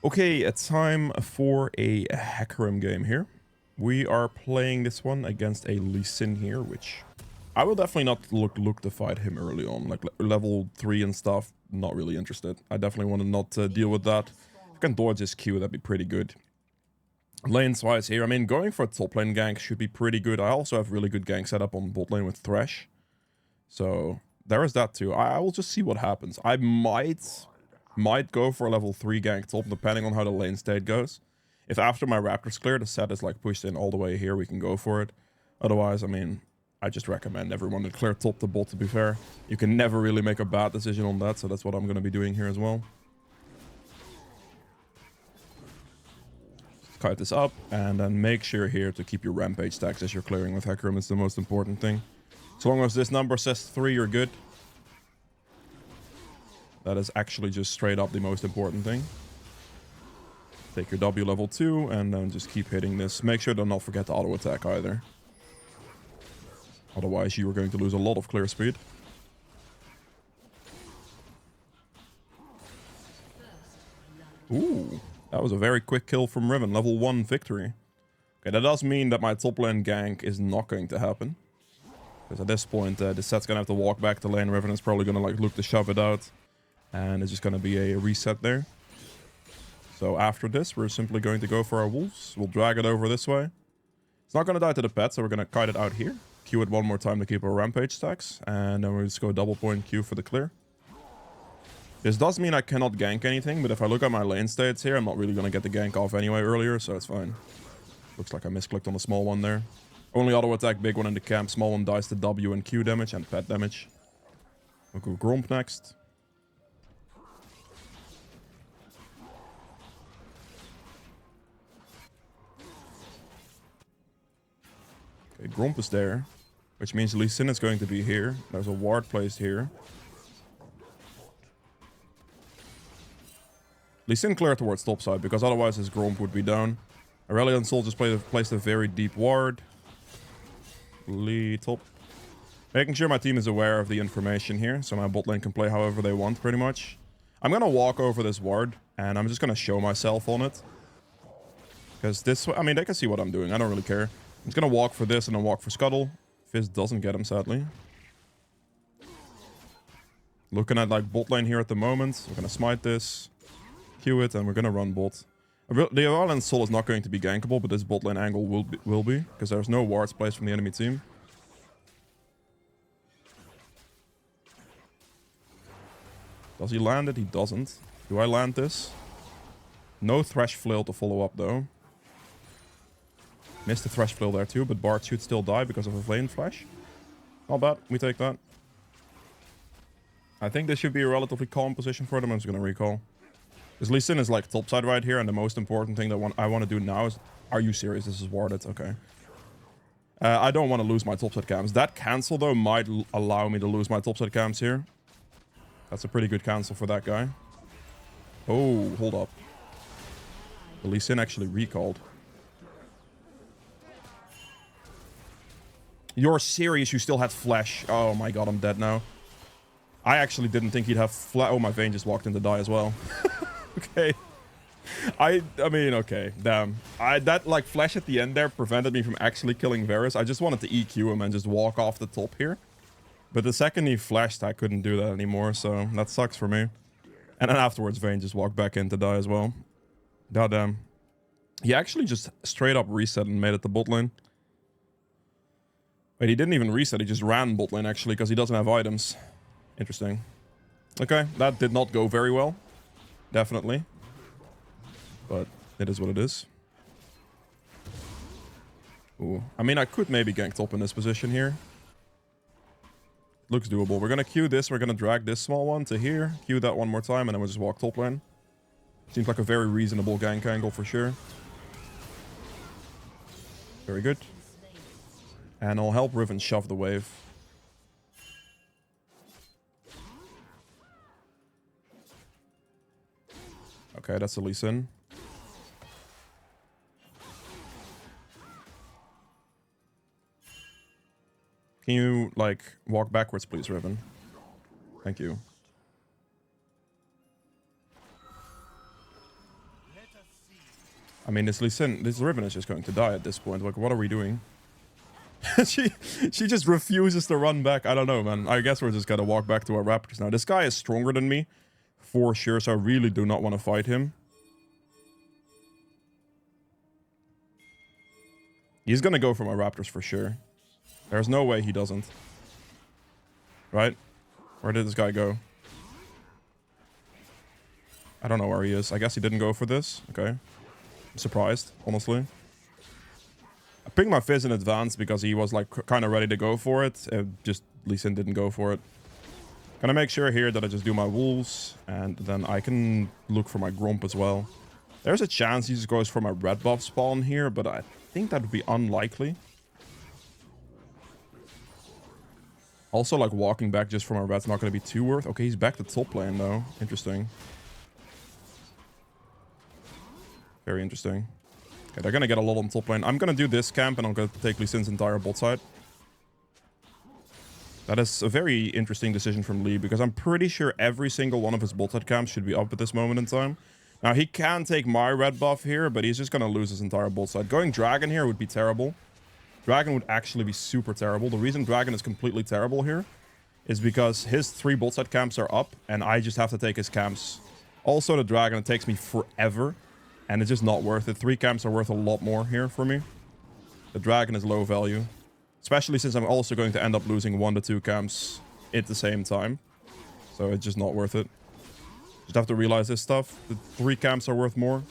Okay, it's time for a Hecarim game here. We are playing this one against a Lee Sin here, which I will definitely not look to fight him early on. Like level 3 and stuff, not really interested. I definitely want to not deal with that. If I can dodge his Q, that'd be pretty good. Lanes-wise here, I mean, going for a top lane gank should be pretty good. I also have really good gank setup on bot lane with Thresh. So there is that too. I will just see what happens. I might go for a level 3 gank top, depending on how the lane state goes. If after my Raptors clear, the set is like pushed in all the way here, we can go for it. Otherwise, I mean, I just recommend everyone to clear top to bot, to be fair. You can never really make a bad decision on that, so that's what I'm going to be doing here as well. Kite this up, and then make sure here to keep your rampage stacks as you're clearing with Hecarim. It's the most important thing. As long as this number says 3, you're good. That is actually just straight up the most important thing. Take your W level 2 and then just keep hitting this. Make sure to not forget to auto attack either. Otherwise you are going to lose a lot of clear speed. Ooh, that was a very quick kill from Riven. Level 1 victory. Okay, that does mean that my top lane gank is not going to happen. Because at this point, the set's going to have to walk back to lane. Riven is probably going to like look to shove it out. And it's just going to be a reset there. So after this, we're simply going to go for our wolves. We'll drag it over this way. It's not going to die to the pet, so we're going to kite it out here. Q it one more time to keep our rampage stacks. And then we'll just go double point Q for the clear. This does mean I cannot gank anything, but if I look at my lane states here, I'm not really going to get the gank off anyway earlier, so it's fine. Looks like I misclicked on the small one there. Only auto attack, big one in the camp. Small one dies to W and Q damage and pet damage. We'll go Gromp next. Okay, Gromp is there, which means Lee Sin is going to be here. There's a ward placed here. Lee Sin clear towards top side, because otherwise his Gromp would be down. Aurelion Soul just placed a very deep ward. Lee top. Making sure my team is aware of the information here, so my bot lane can play however they want, pretty much. I'm gonna walk over this ward, and I'm just gonna show myself on it. Because this, I mean, they can see what I'm doing. I don't really care. I'm just gonna walk for this and then walk for Scuttle. Fizz doesn't get him, sadly. Looking at like bot lane here at the moment. We're gonna smite this, Q it, and we're gonna run bot. The Aurelion Soul is not going to be gankable, but this bot lane angle will be, because there's no wards placed from the enemy team. Does he land it? He doesn't. Do I land this? No Thresh Flail to follow up, though. Missed the Thresh Flail there, too, but Bard should still die because of a Flame Flash. Not bad. We take that. I think this should be a relatively calm position for them. I'm just going to recall. Because Lee Sin is like topside right here, and the most important thing that I want to do now is... Are you serious? This is warded. Okay. I don't want to lose my topside cams. That cancel, though, might allow me to lose my topside cams here. That's a pretty good cancel for that guy. Oh, hold up. The Lee Sin actually recalled. You're serious? You still had flash. Oh my god, I'm dead now. I actually didn't think he'd have flash. Oh, my Vayne just walked in to die as well. Okay. I mean, okay. Damn. That, like, flash at the end there prevented me from actually killing Varus. I just wanted to EQ him and just walk off the top here. But the second he flashed, I couldn't do that anymore, so that sucks for me. And then afterwards, Vayne just walked back in to die as well. Goddamn. He actually just straight up reset and made it to bot lane. Wait, he didn't even reset, he just ran bot lane actually, because he doesn't have items. Interesting. Okay, that did not go very well. Definitely. But it is what it is. Ooh. I mean, I could maybe gank top in this position here. Looks doable. We're gonna Q this, we're gonna drag this small one to here, Q that one more time, and then we'll just walk top lane. Seems like a very reasonable gank angle for sure. Very good. And I'll help Riven shove the wave. Okay, that's a Lee Sin. Can you, like, walk backwards, please, Riven? Thank you. I mean, this Lee Sin, this Riven is just going to die at this point. Like, what are we doing? she just refuses to run back. I don't know, man. I guess we're just gonna walk back to our Raptors now. This guy is stronger than me, for sure, so I really do not want to fight him. He's gonna go for my Raptors for sure. There's no way he doesn't. Right? Where did this guy go? I don't know where he is. I guess he didn't go for this. Okay. I'm surprised, honestly. I pinged my Fizz in advance because he was like kind of ready to go for it. Just Lee Sin didn't go for it. Gonna make sure here that I just do my wolves, and then I can look for my Gromp as well. There's a chance he just goes for my red buff spawn here, but I think that would be unlikely. Also, like, walking back just for my red's not gonna be too worth. Okay, he's back to top lane though. Interesting. Very interesting. Okay, they're gonna get a lot on top lane. I'm gonna do this camp and I'm gonna take Lee Sin's entire bot side. That is a very interesting decision from Lee, because I'm pretty sure every single one of his bot side camps should be up at this moment in time. Now, he can take my red buff here, but he's just gonna lose his entire bot side. Going Dragon here would be terrible. Dragon would actually be super terrible. The reason Dragon is completely terrible here is because his 3 bot side camps are up, and I just have to take his camps. Also, the Dragon, it takes me forever. And it's just not worth it. 3 camps are worth a lot more here for me. The Dragon is low value. Especially since I'm also going to end up losing 1 to 2 camps at the same time. So it's just not worth it. Just have to realize this stuff. The 3 camps are worth more.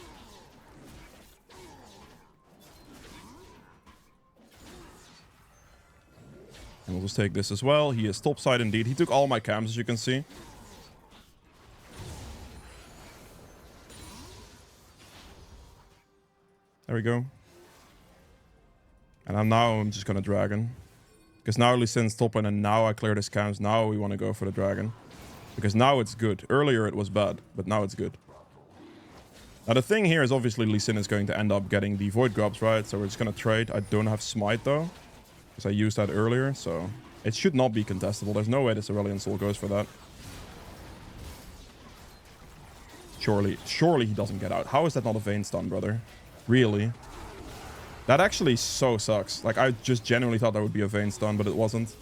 And we'll just take this as well. He is topside indeed. He took all my camps, as you can see. There we go. And I'm just gonna Dragon. Because now Lee Sin's top lane, and now I cleared his camps. Now we want to go for the Dragon. Because now it's good. Earlier it was bad, but now it's good. Now the thing here is obviously Lee Sin is going to end up getting the Void Grubs, right? So we're just gonna trade. I don't have Smite though, because I used that earlier, so it should not be contestable. There's no way this Aurelion Soul goes for that. Surely he doesn't get out. How is that not a Vayne stun, brother? Really? That actually so sucks. Like, I just genuinely thought that would be a Vayne stun, but it wasn't.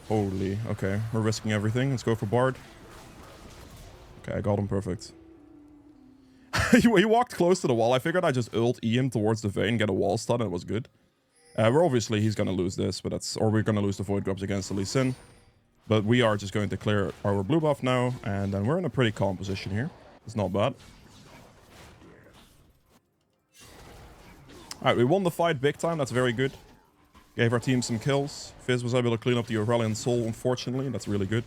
Holy. Okay, we're risking everything. Let's go for Bard. Okay, I got him perfect. He walked close to the wall. I figured I'd just ult E him towards the Vayne, get a wall stun, and it was good. We're obviously, he's gonna lose this, but that's... Or we're gonna lose the Void Grubs against the Lee Sin. But we are just going to clear our blue buff now, and then we're in a pretty calm position here. It's not bad. Alright, we won the fight big time. That's very good. Gave our team some kills. Fizz was able to clean up the Aurelion Soul, unfortunately. That's really good.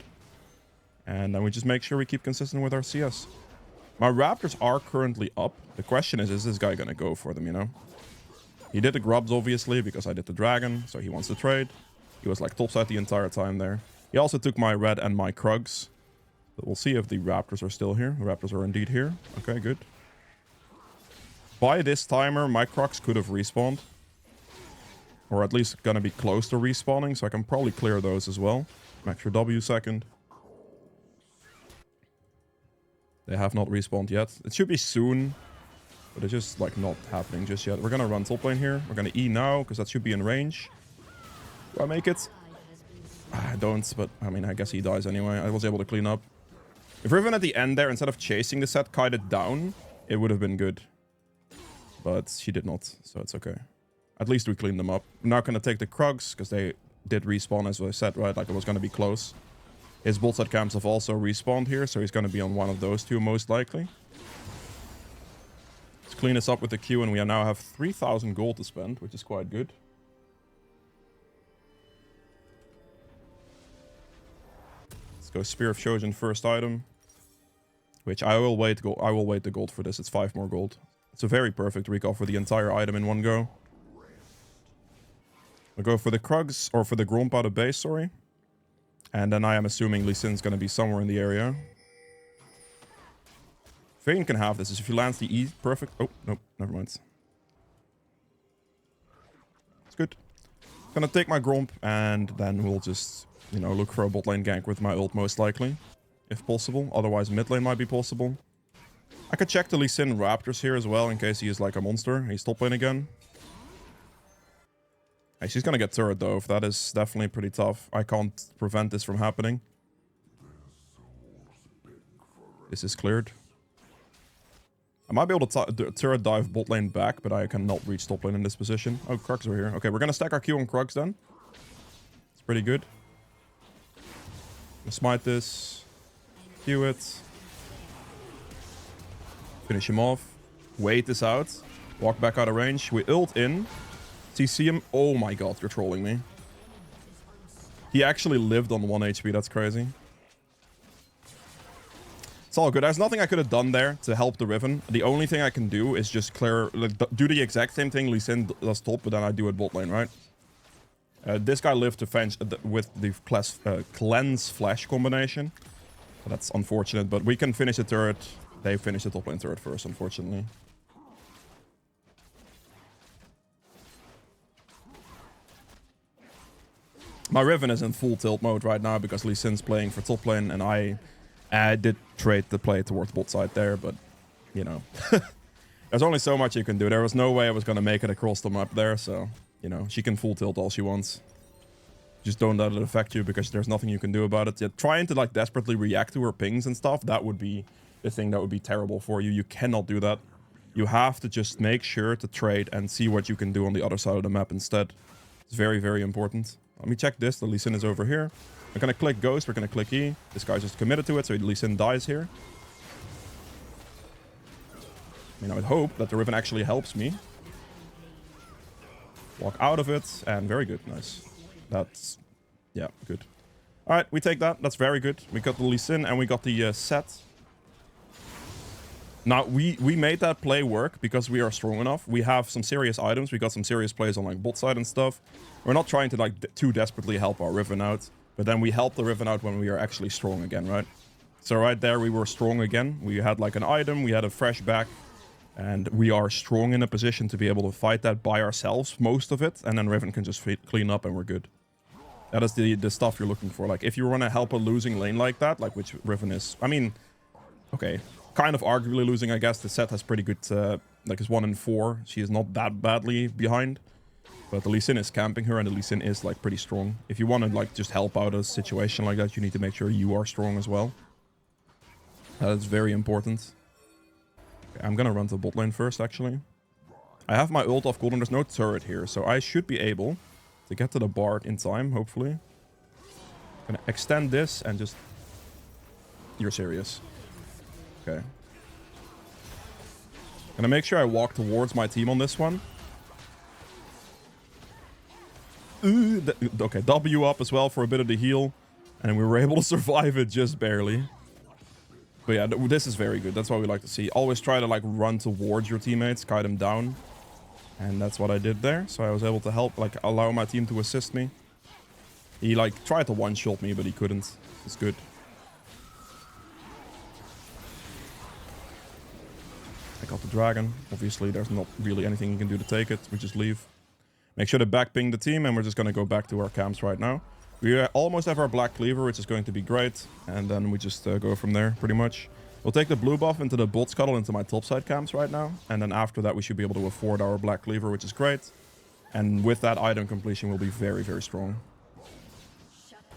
And then we just make sure we keep consistent with our CS. My Raptors are currently up. The question is this guy going to go for them, you know? He did the grubs, obviously, because I did the Dragon. So he wants to trade. He was like topside the entire time there. He also took my red and my Krugs. But we'll see if the Raptors are still here. The Raptors are indeed here. Okay, good. By this timer, my Krugs could have respawned. Or at least gonna be close to respawning, so I can probably clear those as well. Extra W second. They have not respawned yet. It should be soon, but it's just like not happening just yet. We're gonna run top lane here. We're gonna E now, because that should be in range. Do I make it? I don't, but I mean, I guess he dies anyway. I was able to clean up. If Riven at the end there, instead of chasing the set, kited down, it would have been good. But she did not, so it's okay. At least we cleaned them up. I'm not going to take the Krugs, because they did respawn, as I said, right? Like, it was going to be close. His bot side camps have also respawned here, so he's going to be on one of those two, most likely. Let's clean this up with the Q, and we now have 3,000 gold to spend, which is quite good. Let's go Spear of Shojin first item. Which I will wait the gold for this. It's 5 more gold. It's a very perfect recall for the entire item in one go. I'll go for the Krugs, or for the Gromp out of base, sorry. And then I am assuming Lee Sin's going to be somewhere in the area. Vayne can have this. If he lands the E, perfect. Oh, nope, never mind. It's good. Gonna take my Gromp, and then we'll just, you know, look for a bot lane gank with my ult most likely. If possible. Otherwise, mid lane might be possible. I could check the Lee Sin Raptors here as well in case he is like a monster. He's top lane again. Hey, she's gonna get turret though. That is definitely pretty tough. I can't prevent this from happening. This is cleared. I might be able to turret dive bot lane back, but I cannot reach top lane in this position. Oh, Krugs are here. Okay, we're gonna stack our Q on Krugs then. It's pretty good. Smite this. Q it. Finish him off. Wait this out. Walk back out of range. We ult in. CC him. Oh my god, you're trolling me. He actually lived on 1 HP. That's crazy. It's all good. There's nothing I could have done there to help the Riven. The only thing I can do is just clear, like, do the exact same thing Lee Sin does top, but then I do it bot lane, right? This guy lived to fence with the cleanse flash combination. That's unfortunate, but we can finish the turret. They finish the top lane turret first, unfortunately. My Riven is in full tilt mode right now because Lee Sin's playing for top lane, and I did trade the play towards bot side there, but, you know. There's only so much you can do. There was no way I was going to make it across the map there, so, you know, she can full tilt all she wants. Just don't let it affect you because there's nothing you can do about it. Yeah, trying to, like, desperately react to her pings and stuff, that would be the thing that would be terrible for you. You cannot do that. You have to just make sure to trade and see what you can do on the other side of the map instead. It's very, very important. Let me check this. The Lee Sin is over here. We're going to click Ghost. We're going to click E. This guy's just committed to it, so Lee Sin dies here. I mean, I would hope that the Riven actually helps me. Walk out of it, and very good. Nice. That's... yeah, good. Alright, we take that. That's very good. We got the Lee Sin, and we got the set. Now, we made that play work because we are strong enough. We have some serious items. We got some serious plays on, like, bot side and stuff. We're not trying to, like, too desperately help our Riven out. But then we help the Riven out when we are actually strong again, right? So right there, we were strong again. We had, like, an item. We had a fresh back. And we are strong in a position to be able to fight that by ourselves, most of it. And then Riven can just clean up and we're good. That is the stuff you're looking for. Like, if you want to help a losing lane like that, like which Riven is... I mean, okay. Kind of arguably losing, I guess. The set has pretty good... like, it's 1 in 4. She is not that badly behind. But the Lee Sin is camping her, and the Lee Sin is, like, pretty strong. If you want to, like, just help out a situation like that, you need to make sure you are strong as well. That is very important. Okay, I'm gonna run to bot lane first, actually. I have my ult off cooldown. There's no turret here, so I should be able to get to the Bard in time, hopefully. Gonna extend this and just... You're serious. Okay. Gonna make sure I walk towards my team on this one. Okay, W up as well for a bit of the heal. And we were able to survive it just barely. But yeah, this is very good. That's what we like to see. Always try to, like, run towards your teammates, kite them down. And that's what I did there. So I was able to help, like, allow my team to assist me. He, like, tried to one-shot me, but he couldn't. It's good. I got the dragon. Obviously, there's not really anything you can do to take it. We just leave. Make sure to backping the team, and we're just going to go back to our camps right now. We almost have our black cleaver, which is going to be great. And then we just go from there, pretty much. We'll take the blue buff into the bot scuttle into my topside camps right now. And then after that, we should be able to afford our black cleaver, which is great. And with that item completion, we'll be very, very strong.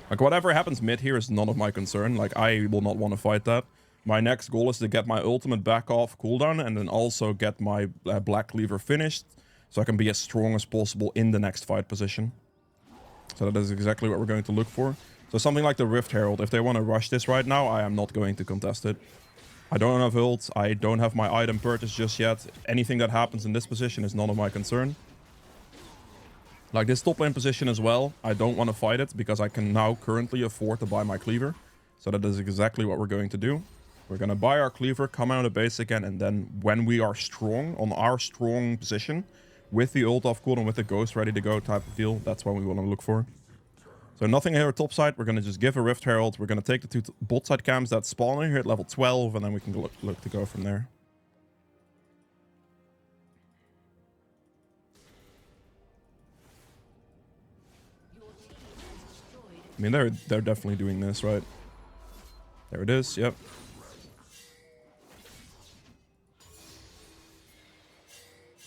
Like, whatever happens mid here is none of my concern. Like, I will not want to fight that. My next goal is to get my ultimate back off cooldown and then also get my black cleaver finished so I can be as strong as possible in the next fight position. So that is exactly what we're going to look for. So something like the Rift Herald, if they want to rush this right now, I am not going to contest it. I don't have ult, I don't have my item purchased just yet. Anything that happens in this position is none of my concern. Like this top lane position as well, I don't want to fight it because I can now currently afford to buy my cleaver. So that is exactly what we're going to do. We're going to buy our cleaver, come out of the base again, and then when we are strong, on our strong position, with the ult off cooldown, with the ghost ready to go type of deal, that's what we want to look for. So nothing here at top side. We're going to just give a Rift Herald. We're going to take the 2 bot side camps that spawn in here at level 12, and then we can look to go from there. I mean, they're definitely doing this, right? There it is, yep.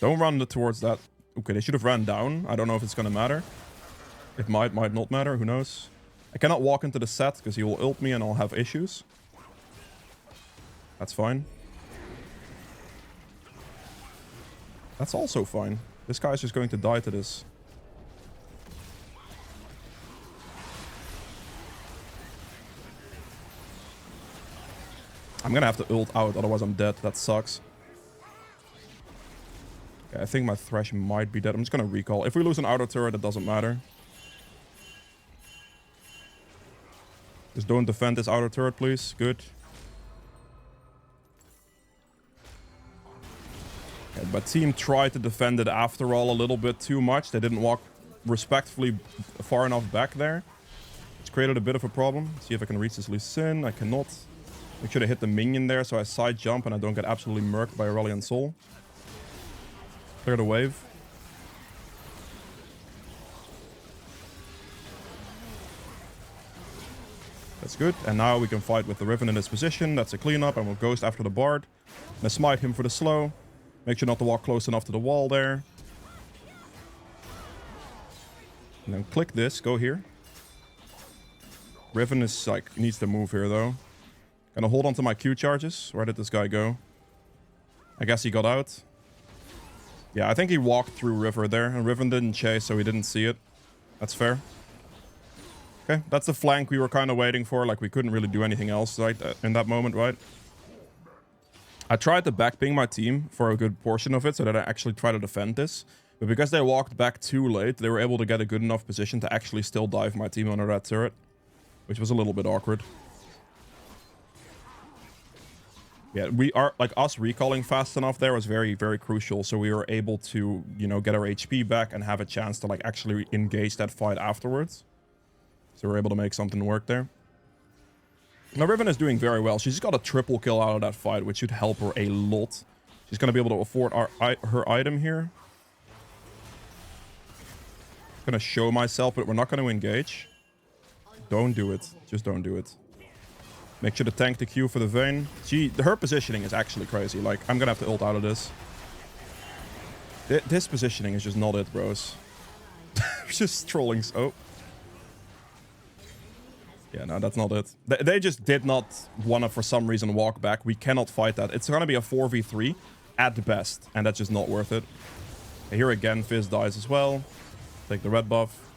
Don't run towards that. Okay, they should have ran down. I don't know if it's gonna matter. It might not matter. Who knows? I cannot walk into the set because he will ult me and I'll have issues. That's fine. That's also fine. This guy's just going to die to this. I'm gonna have to ult out, otherwise I'm dead. That sucks. Okay, I think my Thresh might be dead. I'm just gonna recall. If we lose an auto turret, it doesn't matter. Just don't defend this outer turret, please. Good. Okay, my team tried to defend it after all a little bit too much. They didn't walk respectfully far enough back there. It's created a bit of a problem. Let's see if I can reach this Lee Sin. I cannot. Make sure to hit the minion there so I side jump and I don't get absolutely murked by Aurelion Sol. Clear the wave. That's good. And now we can fight with the Riven in this position. That's a cleanup, and we'll Ghost after the Bard. And smite him for the slow. Make sure not to walk close enough to the wall there. And then click this. Go here. Riven is like needs to move here though. Gonna hold on to my Q charges. Where did this guy go? I guess he got out. Yeah, I think he walked through River there. And Riven didn't chase, so he didn't see it. That's fair. Okay, that's the flank we were kind of waiting for. Like, we couldn't really do anything else right in that moment, right? I tried to backping my team for a good portion of it so that I actually try to defend this. But because they walked back too late, they were able to get a good enough position to actually still dive my team under that turret. Which was a little bit awkward. Yeah, we are, like, us recalling fast enough there was very, very crucial. So we were able to, you know, get our HP back and have a chance to, like, actually engage that fight afterwards. So we're able to make something work there. Now, Riven is doing very well. She's got a triple kill out of that fight, which should help her a lot. She's going to be able to afford her item here. I'm going to show myself, but we're not going to engage. Don't do it. Just don't do it. Make sure to tank the Q for the Vayne. Her positioning is actually crazy. Like, I'm going to have to ult out of this. This positioning is just not it, bros. Just trolling. Oh. Yeah, no, that's not it. They just did not want to, for some reason, walk back. We cannot fight that. It's going to be a 4v3 at the best, and that's just not worth it. Here again, Fizz dies as well. Take the red buff.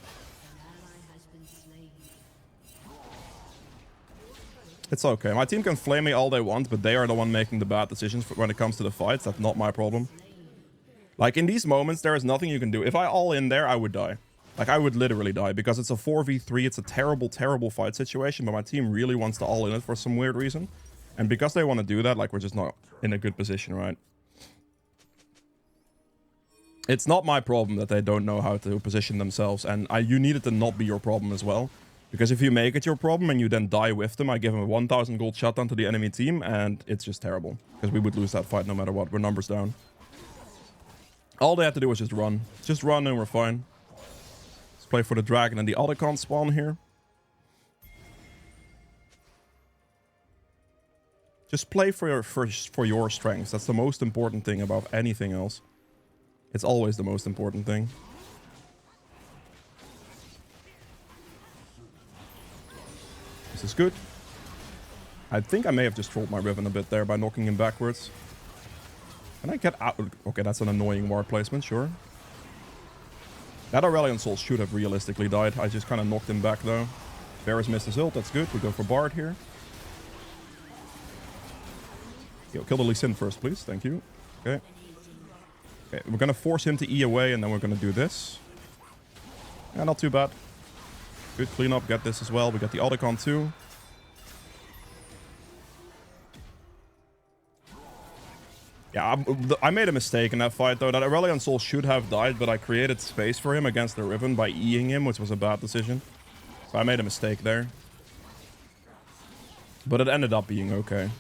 It's okay. My team can flame me all they want, but they are the one making the bad decisions when it comes to the fights. That's not my problem. Like, in these moments, there is nothing you can do. If I all in there, I would die. Like, I would literally die because it's a 4v3. It's a terrible, terrible fight situation, but my team really wants to all in it for some weird reason. And because they want to do that, like, we're just not in a good position, right? It's not my problem that they don't know how to position themselves, and you need it to not be your problem as well. Because if you make it your problem and you then die with them, I give them a 1000 gold shutdown to the enemy team, and it's just terrible. Because we would lose that fight no matter what. We're numbers down. All they have to do is just run. Just run and we're fine. Let's play for the dragon and the other can't spawn here. Just play for your strengths. That's the most important thing above anything else. It's always the most important thing. This is good. I think I may have just trolled my Riven a bit there by knocking him backwards. Can I get out? Okay, that's an annoying ward placement, sure. That Aurelion Sol should have realistically died. I just kind of knocked him back, though. Varus missed his ult. That's good. We go for Bard here. Yo, kill the Lee Sin first, please. Thank you. Okay. Okay, we're going to force him to E away, and then we're going to do this. Yeah, not too bad. Good cleanup. Get this as well. We got the Otacon too. Yeah, I made a mistake in that fight, though. That Aurelion Sol should have died, but I created space for him against the Riven by E-ing him, which was a bad decision. So I made a mistake there. But it ended up being okay.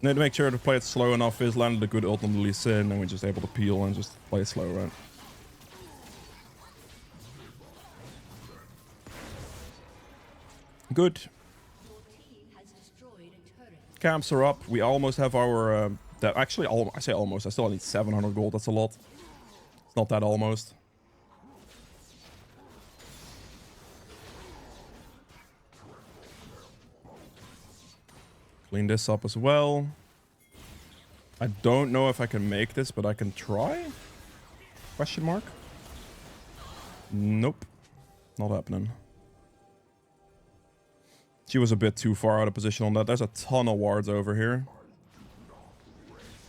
Need to make sure to play it slow enough. Fizz landed a good ult on the Lee Sin, and we're just able to peel and just play it slow, right? Good. Camps are up. We almost have our That actually, I say almost. I still need 700 gold. That's a lot. It's not that almost. Clean this up as well. I don't know if I can make this, but I can try? Question mark? Nope. Not happening. She was a bit too far out of position on that. There's a ton of wards over here.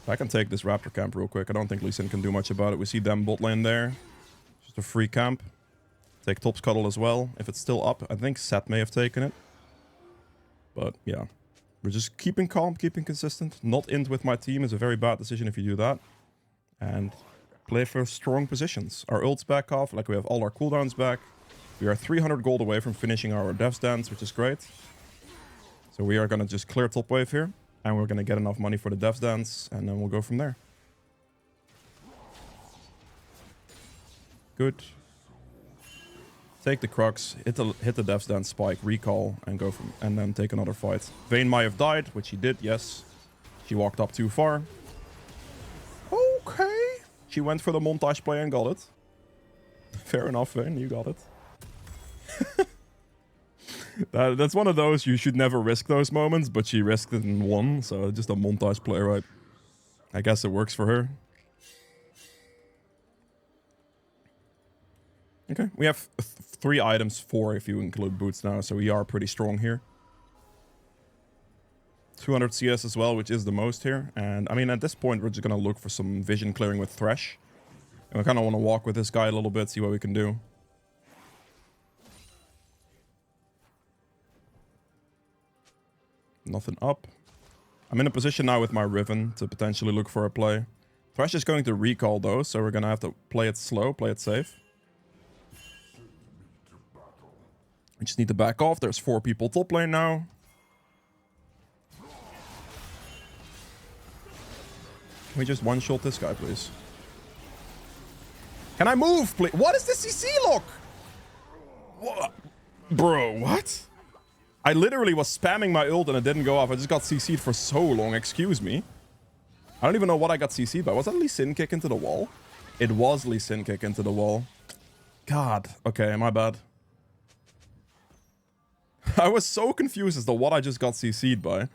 I can take this raptor camp real quick. I don't think Lee Sin can do much about it. We see them bot lane there. Just a free camp. Take top scuttle as well. If it's still up, I think Seth may have taken it. But yeah. We're just keeping calm, keeping consistent. Not int with my team is a very bad decision if you do that. And play for strong positions. Our ult's back off. Like, we have all our cooldowns back. We are 300 gold away from finishing our Dev's Dance, which is great. So we are going to just clear top wave here. And we're going to get enough money for the Dev's Dance. And then we'll go from there. Good. Take the Crux, hit the Dev's Dance spike, recall, and go from, and then take another fight. Vayne might have died, which he did, yes. She walked up too far. Okay. She went for the montage play and got it. Fair enough, Vayne, you got it. That's one of those, you should never risk those moments, but she risked it and won, so just a montage play, right? I guess it works for her. Okay, we have 3 items, 4 if you include boots now, so we are pretty strong here. 200 CS as well, which is the most here. And I mean, at this point, we're just gonna look for some vision clearing with Thresh. And we kind of want to walk with this guy a little bit, see what we can do. Nothing up. I'm in a position now with my Riven to potentially look for a play. Thresh is going to recall though, so we're gonna have to play it slow, play it safe. We just need to back off. There's 4 people top lane now. Can we just one-shot this guy, please? Can I move, please? What is this CC lock? What? Bro, what? I literally was spamming my ult and it didn't go off. I just got CC'd for so long. Excuse me. I don't even know what I got CC'd by. Was that Lee Sin kick into the wall? It was Lee Sin kick into the wall. God. Okay, my bad. I was so confused as to what I just got CC'd by.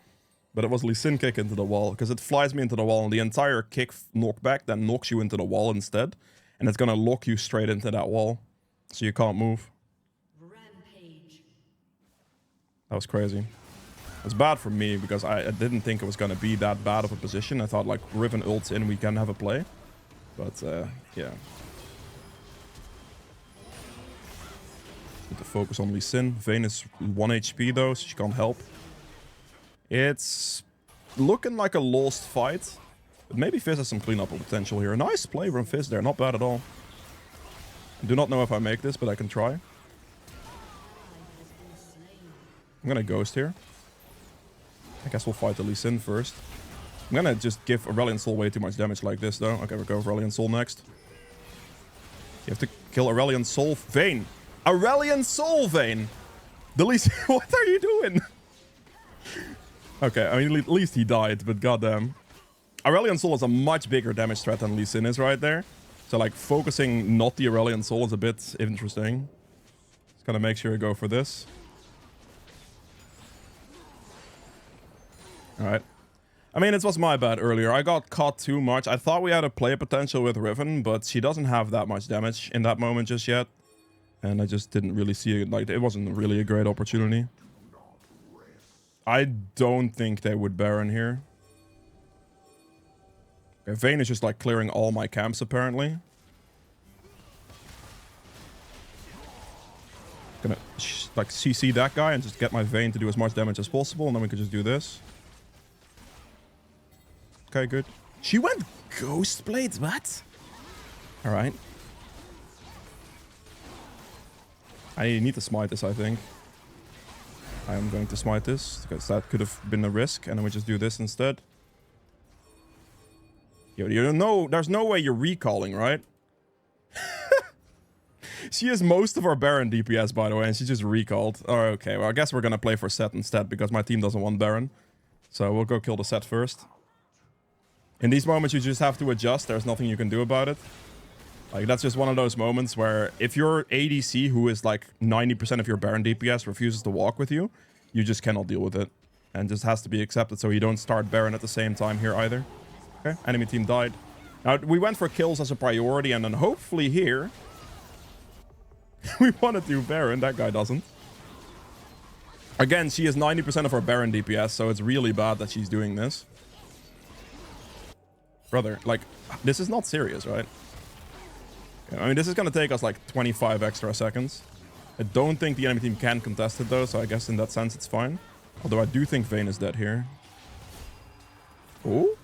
But it was Lee Sin kick into the wall. Because it flies me into the wall and the entire kick knockback then knocks you into the wall instead. And it's gonna lock you straight into that wall. So you can't move. Rampage. That was crazy. It's bad for me because I didn't think it was gonna be that bad of a position. I thought like Riven ults in, we can have a play. But yeah. Need to focus on Lee Sin. Vayne is 1 HP though, so she can't help. It's looking like a lost fight. But maybe Fizz has some cleanup potential here. A nice play from Fizz there, not bad at all. I do not know if I make this, but I can try. I'm gonna Ghost here. I guess we'll fight the Lee Sin first. I'm gonna just give Aurelion Sol way too much damage like this though. Okay, we'll go Aurelion Sol next. You have to kill Aurelion Sol. Vayne! Aurelion Sol, Vayne! The Lee Sin, what are you doing? Okay, I mean, at least he died, but goddamn. Aurelion Sol is a much bigger damage threat than Lee Sin is right there. So, like, focusing not the Aurelion Sol is a bit interesting. Just gotta make sure you go for this. Alright. I mean, it was my bad earlier. I got caught too much. I thought we had a play potential with Riven, but she doesn't have that much damage in that moment just yet. And I just didn't really see it. Like, it wasn't really a great opportunity. I don't think they would Baron here. Okay, Vayne is just like clearing all my camps apparently. Gonna like CC that guy and just get my Vayne to do as much damage as possible, and then we can just do this. Okay, good. She went Ghost Blades, what? Alright. I need to smite this, I think. I am going to smite this, because that could have been a risk, and then we just do this instead. Yo, you know, there's no way you're recalling, right? She has most of our Baron DPS, by the way, and she just recalled. Oh, okay, well, I guess we're gonna play for Sett instead, because my team doesn't want Baron. So we'll go kill the Sett first. In these moments, you just have to adjust. There's nothing you can do about it. Like, that's just one of those moments where if your ADC, who is like 90% of your Baron DPS, refuses to walk with you, you just cannot deal with it. And just has to be accepted, so you don't start Baron at the same time here either. Okay, enemy team died. Now, we went for kills as a priority, and then hopefully here... we want to do Baron. That guy doesn't. Again, she is 90% of our Baron DPS, so it's really bad that she's doing this. Brother, like, this is not serious, right? I mean, this is going to take us like 25 extra seconds. I don't think the enemy team can contest it, though, so I guess in that sense it's fine. Although I do think Vayne is dead here. Oh?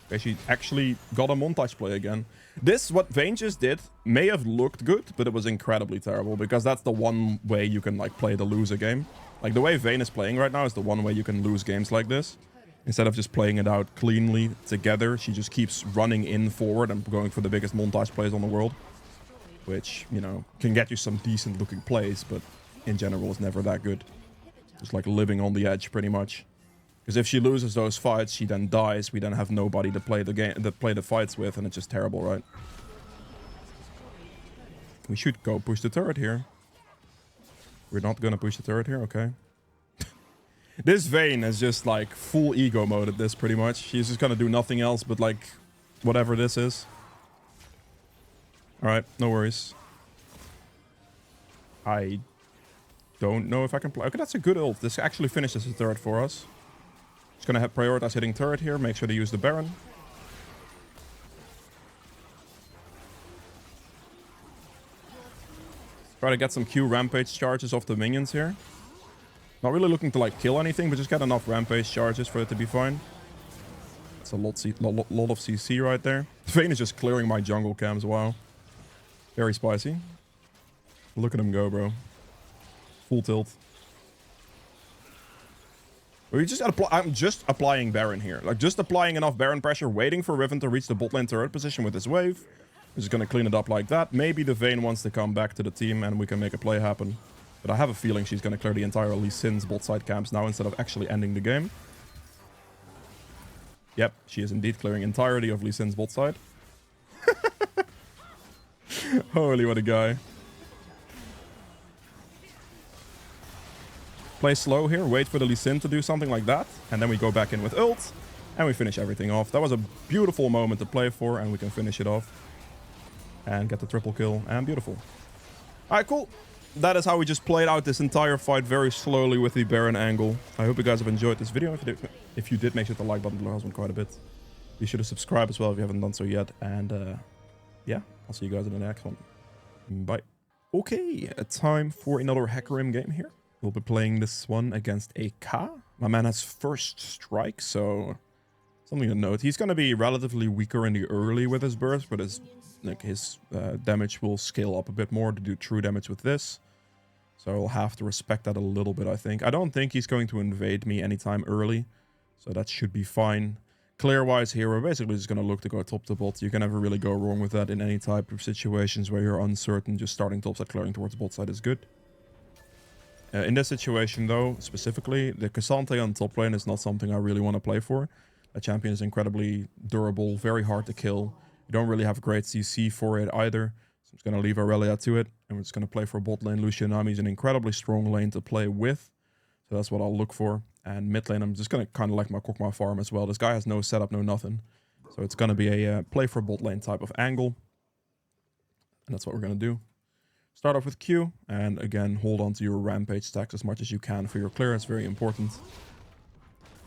Okay, she actually got a montage play again. This, what Vayne just did, may have looked good, but it was incredibly terrible, because that's the one way you can, like, play the loser game. Like, the way Vayne is playing right now is the one way you can lose games like this. Instead of just playing it out cleanly together, she just keeps running in forward and going for the biggest montage plays on the world. Which, you know, can get you some decent looking plays, but in general is never that good. Just like living on the edge, pretty much. Because if she loses those fights, she then dies. We then have nobody to play the game, to play the fights with, and it's just terrible, right? We should go push the turret here. We're not gonna push the turret here, okay. This Vayne is just like full ego mode at this, pretty much. She's just gonna do nothing else but like whatever this is. Alright, no worries. I don't know if I can play. Okay, that's a good ult. This actually finishes the turret for us. Just gonna have prioritize hitting turret here. Make sure to use the Baron. Try to get some Q rampage charges off the minions here. Not really looking to like kill anything, but just get enough rampage charges for it to be fine. That's a lot of CC right there. Vayne is just clearing my jungle cams. Wow. Very spicy. Look at him go, bro. Full tilt. We just I'm just applying Baron here. Like, just applying enough Baron pressure, waiting for Riven to reach the bot lane turret position with his wave. We're just gonna clean it up like that. Maybe the Vayne wants to come back to the team and we can make a play happen. But I have a feeling she's gonna clear the entire Lee Sin's bot side camps now instead of actually ending the game. Yep, she is indeed clearing entirety of Lee Sin's bot side. Holy, what a guy. Play slow here, wait for the Lee Sin to do something like that, and then we go back in with ult, and we finish everything off. That was a beautiful moment to play for, and we can finish it off. And get the triple kill, and beautiful. Alright, cool. That is how we just played out this entire fight very slowly with the Baron angle. I hope you guys have enjoyed this video. If you did, make sure to like button below, helps me quite a bit. Be sure to subscribe as well if you haven't done so yet, and yeah, I'll see you guys in the next one. Bye. Okay, time for another Hecarim game here. We'll be playing this one against a K. My man has first strike, so something to note. He's going to be relatively weaker in the early with his burst, but his damage will scale up a bit more to do true damage with this. So I'll have to respect that a little bit, I think. I don't think he's going to invade me anytime early, so that should be fine. Clear-wise here, we're basically just going to look to go top to bot. You can never really go wrong with that in any type of situations where you're uncertain. Just starting top side, clearing towards bot side is good. In this situation, though, specifically, the Cassandra on top lane is not something I really want to play for. That champion is incredibly durable, very hard to kill. You don't really have great CC for it either. So I'm just going to leave Aurelia to it. And we're just going to play for bot lane. Lucianami is an incredibly strong lane to play with. So that's what I'll look for. And mid lane, I'm just going to kind of like my Kokma farm as well. This guy has no setup, no nothing. So it's going to be a play for bot lane type of angle. And that's what we're going to do. Start off with Q. And again, hold on to your rampage stacks as much as you can for your clearance. Very important.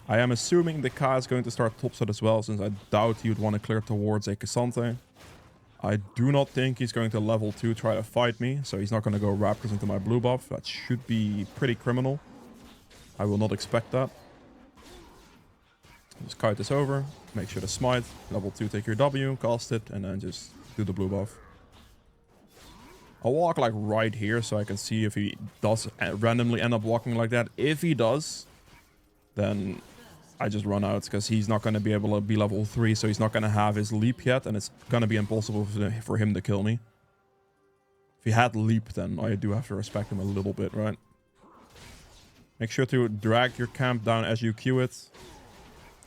I am assuming the K is going to start topside as well, since I doubt you'd want to clear towards a Cassandra. I do not think he's going to level 2 try to fight me, so he's not going to go Raptors into my blue buff. That should be pretty criminal. I will not expect that. Just kite this over, make sure to smite, level 2 take your W, cast it, and then just do the blue buff. I'll walk like right here so I can see if he does randomly end up walking like that. If he does, then I just run out, because he's not going to be able to be level 3, so he's not going to have his leap yet, and it's going to be impossible for him to kill me. If he had leap, then I do have to respect him a little bit, right? Make sure to drag your camp down as you Q it.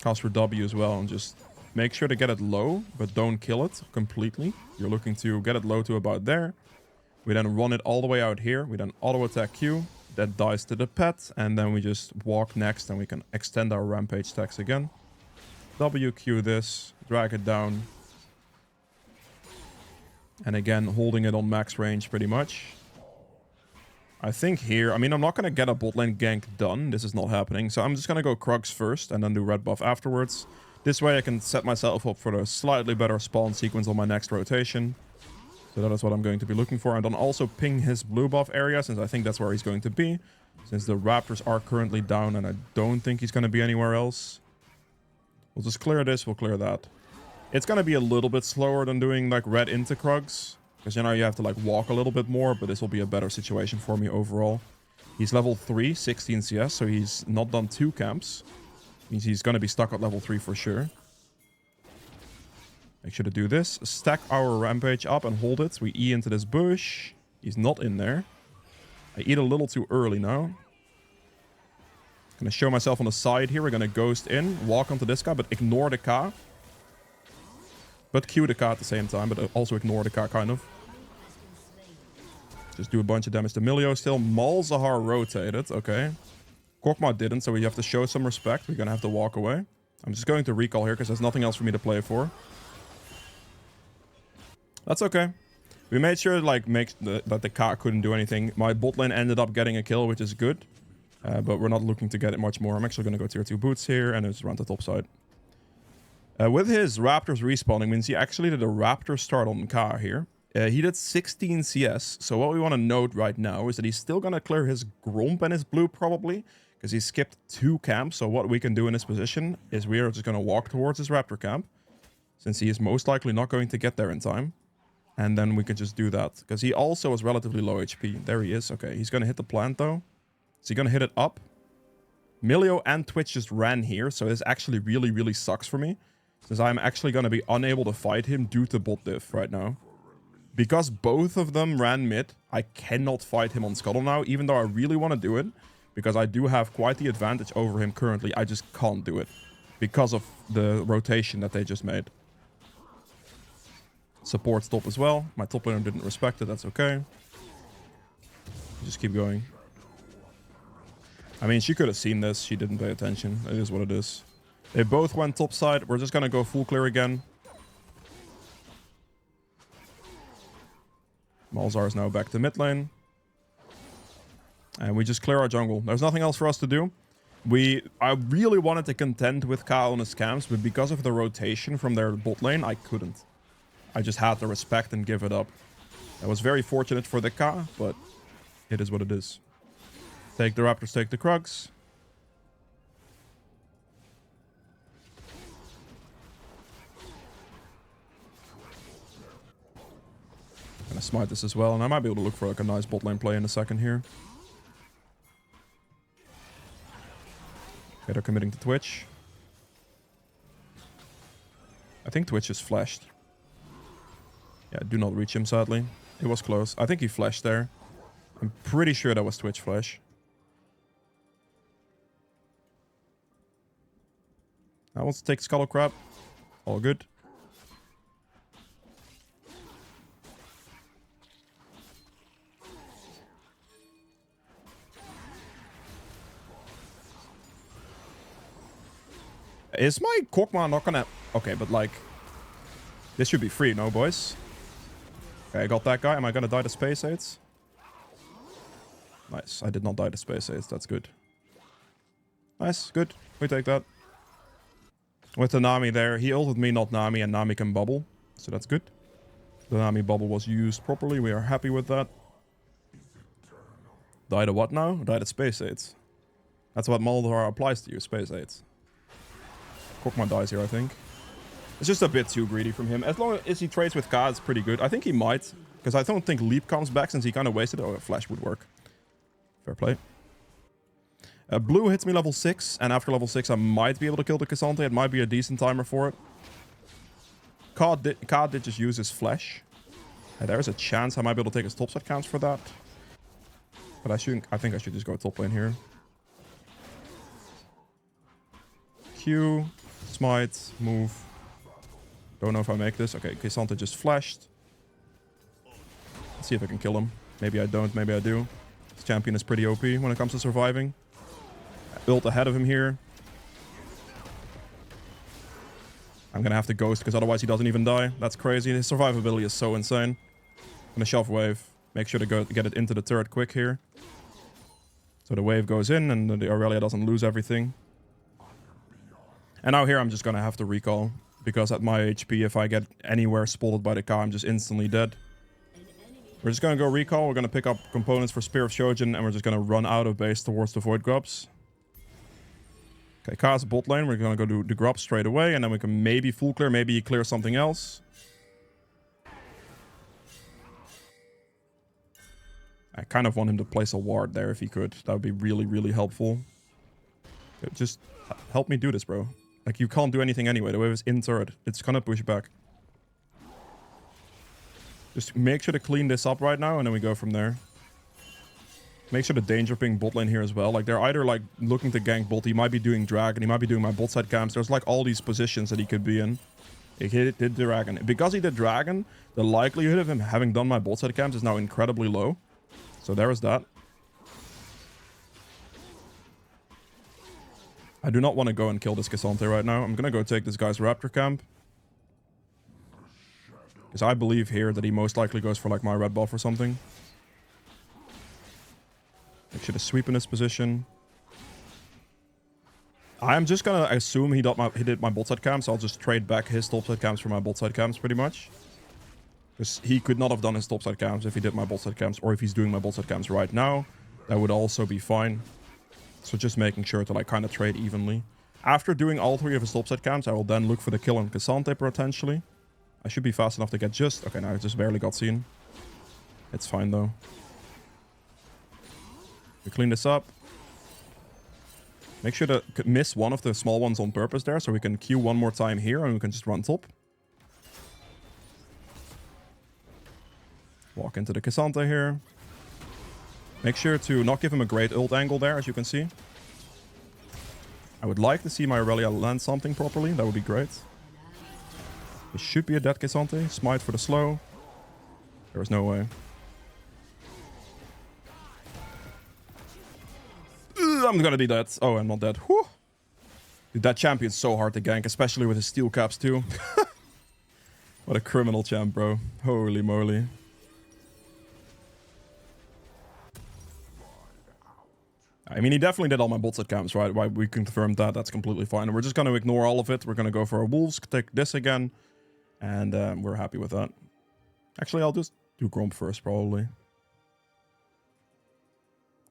Cast for W as well, and just make sure to get it low, but don't kill it completely. You're looking to get it low to about there. We then run it all the way out here. We then auto attack Q. That dies to the pet. And then we just walk next and we can extend our rampage stacks again. WQ this. Drag it down. And again, holding it on max range pretty much. I think here... I mean, I'm not going to get a bot lane gank done. This is not happening. So I'm just going to go Krugs first and then do red buff afterwards. This way I can set myself up for a slightly better spawn sequence on my next rotation. So that is what I'm going to be looking for. And then also ping his blue buff area, since I think that's where he's going to be. Since the Raptors are currently down, and I don't think he's going to be anywhere else. We'll just clear this, we'll clear that. It's going to be a little bit slower than doing, like, red into Krugs. Because, you know, you have to, like, walk a little bit more, but this will be a better situation for me overall. He's level 3, 16 CS, so he's not done 2 camps. Means he's going to be stuck at level 3 for sure. Make sure to do this. Stack our rampage up and hold it. We E into this bush. He's not in there. I eat a little too early now. Gonna show myself on the side here. We're gonna ghost in. Walk onto this guy, but ignore the K. But Q the K at the same time, but also ignore the K kind of. Just do a bunch of damage to Milio still. Malzahar rotated. Okay. Kokma didn't, so we have to show some respect. We're gonna have to walk away. I'm just going to recall here because there's nothing else for me to play for. That's okay. We made sure like that the K couldn't do anything. My bot lane ended up getting a kill, which is good. But we're not looking to get it much more. I'm actually going to go tier 2 boots here and just run the top side. With his Raptors respawning means he actually did a Raptor start on K here. He did 16 CS. So what we want to note right now is that he's still going to clear his Gromp and his blue probably. Because he skipped 2 camps. So what we can do in this position is we are just going to walk towards his Raptor camp. Since he is most likely not going to get there in time. And then we can just do that. Because he also is relatively low HP. There he is. Okay, he's going to hit the plant though. Is he going to hit it up? Milio and Twitch just ran here. So this actually really, really sucks for me. Since I'm actually going to be unable to fight him due to bot diff right now. Because both of them ran mid, I cannot fight him on Scuttle now. Even though I really want to do it. Because I do have quite the advantage over him currently. I just can't do it. Because of the rotation that they just made. Support top as well. My top laner didn't respect it. That's okay. Just keep going. I mean, she could have seen this. She didn't pay attention. It is what it is. They both went top side. We're just going to go full clear again. Malzahar is now back to mid lane. And we just clear our jungle. There's nothing else for us to do. I really wanted to contend with Kyle on his camps, but because of the rotation from their bot lane, I couldn't. I just had to respect and give it up. That was very fortunate for the K, but it is what it is. Take the Raptors, take the Krugs. Gonna smite this as well, and I might be able to look for like a nice bot lane play in a second here. Okay, they're committing to Twitch. I think Twitch is flashed. Yeah, do not reach him, sadly. It was close. I think he flashed there. I'm pretty sure that was Twitch flash. Now let's take Scuttle Crab. All good. Is my Kokma not gonna... Okay, but like... This should be free, no, boys? Okay, I got that guy. Am I gonna die to Space Aids? Nice. I did not die to Space Aids. That's good. Nice. Good. We take that. With the Nami there. He ulted me, not Nami, and Nami can bubble. So that's good. The Nami bubble was used properly. We are happy with that. Die to what now? Die to Space Aids. That's what Malzahar applies to you, Space Aids. Kokma dies here, I think. It's just a bit too greedy from him. As long as he trades with K, it's pretty good. I think he might. Because I don't think Leap comes back since he kind of wasted it. Oh, a Flash would work. Fair play. Blue hits me level 6. And after level 6, I might be able to kill the Cassandra. It might be a decent timer for it. K did just use his Flash. There's a chance I might be able to take his topside counts for that. But I think I should just go top lane here. Q. Smite. Move. Don't know if I make this. Okay, K'Sante just flashed. Let's see if I can kill him. Maybe I don't, maybe I do. This champion is pretty OP when it comes to surviving. I built ahead of him here. I'm gonna have to ghost because otherwise he doesn't even die. That's crazy. His survivability is so insane. I'm gonna shove wave. Make sure to get it into the turret quick here. So the wave goes in and the Aurelia doesn't lose everything. And now here I'm just gonna have to recall. Because at my HP, if I get anywhere spotted by the car, I'm just instantly dead. We're just gonna go recall. We're gonna pick up components for Spear of Shojin. And we're just gonna run out of base towards the Void Grubs. Okay, Ka's bot lane. We're gonna go do the grub straight away. And then we can maybe full clear. Maybe clear something else. I kind of want him to place a ward there if he could. That would be really, really helpful. Just help me do this, bro. Like, you can't do anything anyway. The wave is in turret. It's gonna push back. Just make sure to clean this up right now, and then we go from there. Make sure the danger ping bot lane here as well. Like, they're either, like, looking to gank bot. He might be doing dragon. He might be doing my bot side camps. There's, like, all these positions that he could be in. He did dragon. Because he did dragon, the likelihood of him having done my bot side camps is now incredibly low. So there is that. I do not want to go and kill this K'Sante right now. I'm going to go take this guy's Raptor camp. Because I believe here that he most likely goes for like my red buff or something. Make sure to sweep in this position. I'm just going to assume he did my bot side camps. So I'll just trade back his top side camps for my bot side camps pretty much. Because he could not have done his top side camps if he did my bot side camps. Or if he's doing my bot side camps right now. That would also be fine. So just making sure to like kind of trade evenly. After doing all three of his topside camps, I will then look for the kill on K'Sante potentially. I should be fast enough to get just... Okay, now I just barely got seen. It's fine though. We clean this up. Make sure to miss one of the small ones on purpose there, so we can queue one more time here and we can just run top. Walk into the K'Sante here. Make sure to not give him a great ult angle there, as you can see. I would like to see my Aurelia land something properly. That would be great. It should be a dead K'Sante. Smite for the slow. There is no way. I'm gonna be dead. Oh, I'm not dead. Whew. Dude, that champion's so hard to gank, especially with his steel caps too. What a criminal champ, bro. Holy moly. I mean, he definitely did all my bot side camps, right? Why we confirmed that. That's completely fine. And we're just going to ignore all of it. We're going to go for our wolves, take this again. And we're happy with that. Actually, I'll just do Gromp first, probably.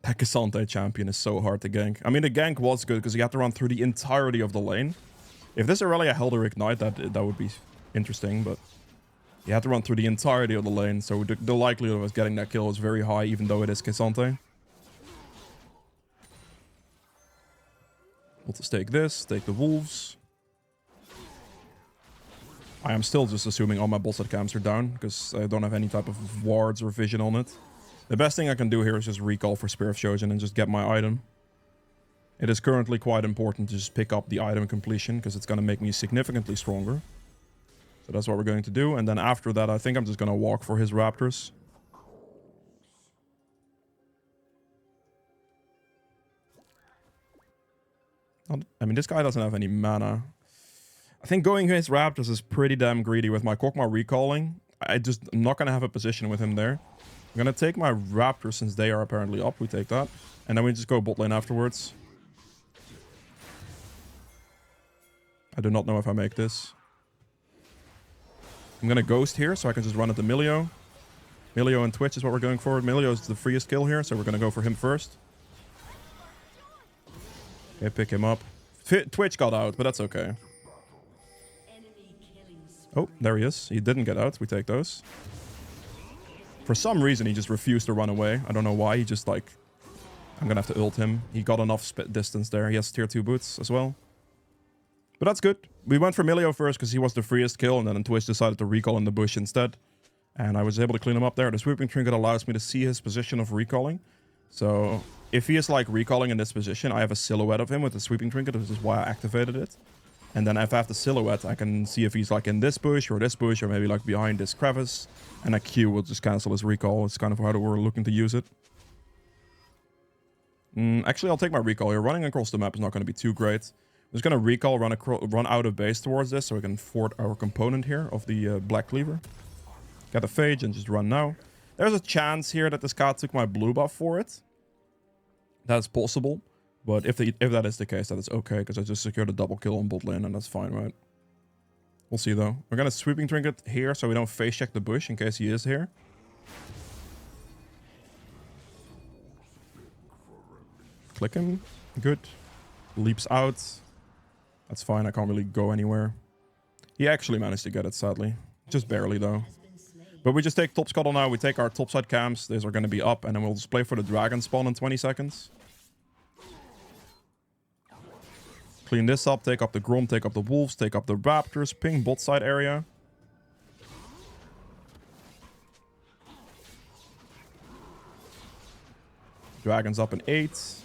That K'Sante champion is so hard to gank. I mean, the gank was good because you have to run through the entirety of the lane. If this Aurelia held her Ignite, that would be interesting. But you have to run through the entirety of the lane. So the likelihood of us getting that kill is very high, even though it is K'Sante. Let's take this, take the wolves. I am still just assuming all my bot side camps are down, because I don't have any type of wards or vision on it. The best thing I can do here is just recall for Spear of Shojin and just get my item. It is currently quite important to just pick up the item completion, because it's going to make me significantly stronger. So that's what we're going to do, and then after that I think I'm just going to walk for his Raptors. I mean, this guy doesn't have any mana. I think going his Raptors is pretty damn greedy with my Kog'Maw recalling. I'm not going to have a position with him there. I'm going to take my Raptors since they are apparently up. We take that. And then we just go bot lane afterwards. I do not know if I make this. I'm going to ghost here so I can just run into Milio. Milio and Twitch is what we're going for. Milio is the freest kill here, so we're going to go for him first. Okay, pick him up. Twitch got out, but that's okay. Oh, there he is. He didn't get out. We take those. For some reason, he just refused to run away. I don't know why. He just like... I'm gonna have to ult him. He got enough distance there. He has tier 2 boots as well. But that's good. We went for Milio first because he was the freest kill, and then Twitch decided to recall in the bush instead. And I was able to clean him up there. The sweeping trinket allows me to see his position of recalling. So... if he is like recalling in this position, I have a silhouette of him with the sweeping trinket, which is why I activated it. And then if I have the silhouette, I can see if he's like in this bush or maybe like behind this crevice. And a Q will just cancel his recall. It's kind of how we're looking to use it. Actually, I'll take my recall here. Running across the map is not going to be too great. I'm just going to recall, run out of base towards this so we can fort our component here of the Black Cleaver. Get a phage and just run now. There's a chance here that this guy took my blue buff for it. That's possible. But if that is the case, that is okay, because I just secured a double kill on bot lane, and that's fine, right? We'll see, though. We're going to sweeping trinket here so we don't face check the bush in case he is here. Click him. Good. Leaps out. That's fine. I can't really go anywhere. He actually managed to get it, sadly. Just barely, though. But we just take top scuttle now. We take our topside camps. These are going to be up. And then we'll just play for the dragon spawn in 20 seconds. Clean this up. Take up the Grom. Take up the wolves. Take up the raptors. Ping bot side area. Dragons up in 8.